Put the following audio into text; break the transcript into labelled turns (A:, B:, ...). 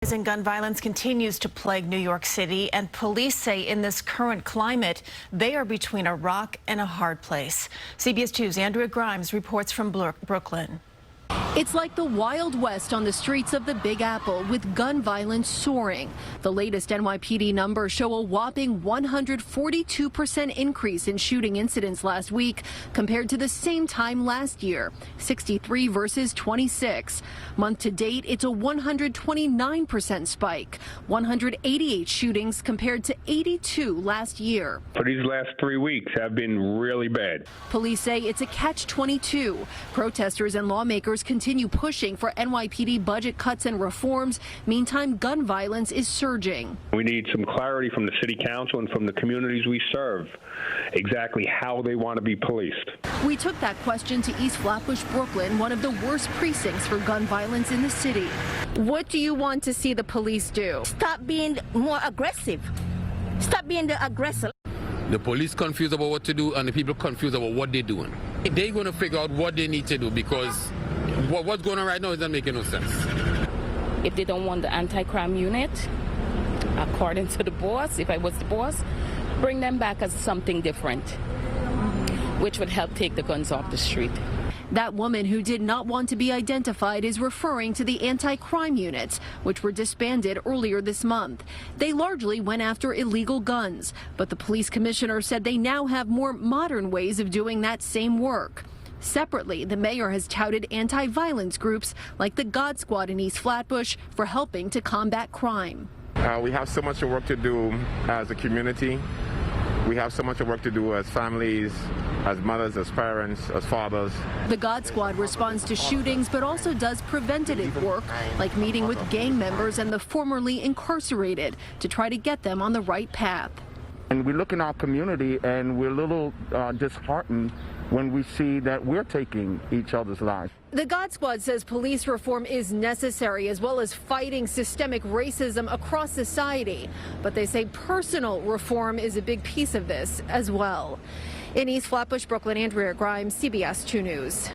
A: And gun violence continues to plague New York City, and police say in this current climate, they are between a rock and a hard place. CBS 2's Andrea Grymes reports from Brooklyn.
B: It's like the Wild West on the streets of the Big Apple, with gun violence soaring. The latest NYPD numbers show a whopping 142% increase in shooting incidents last week compared to the same time last year, 63 versus 26. Month to date, it's a 129% spike, 188 shootings compared to 82 last year.
C: For these last 3 weeks have been really bad.
B: Police say it's a catch-22. Protesters and lawmakers continue pushing for NYPD budget cuts and reforms. Meantime, gun violence is surging.
C: We need some clarity from the city council and from the communities we serve, exactly how they want to be policed.
B: We took that question to East Flatbush, Brooklyn, one of the worst precincts for gun violence in the city. What do you want to see the police do?
D: Stop being more aggressive. Stop being the aggressor.
E: The police confused about what to do, and the people confused about what they're doing. They're going to figure out what they need to do, because what's going on right now is not making no sense.
F: If they don't want the anti-crime unit, according to the boss, if I was the boss, bring them back as something different, which would help take the guns off the street.
B: That woman, who did not want to be identified, is referring to the anti-crime units, which were disbanded earlier this month. They largely went after illegal guns, but the police commissioner said they now have more modern ways of doing that same work. Separately, the mayor has touted anti-violence groups like the God Squad in East Flatbush for helping to combat crime.
G: We have so much work to do as a community. We have so much work to do as families, as mothers, as parents, as fathers.
B: The God Squad responds to shootings, but also does preventative work, like meeting with gang members and the formerly incarcerated to try to get them on the right path.
H: And we look in our community and we're a little disheartened when we see that we're taking each other's lives.
B: The God Squad says police reform is necessary, as well as fighting systemic racism across society. But they say personal reform is a big piece of this as well. In East Flatbush, Brooklyn, Andrea Grymes, CBS 2 News.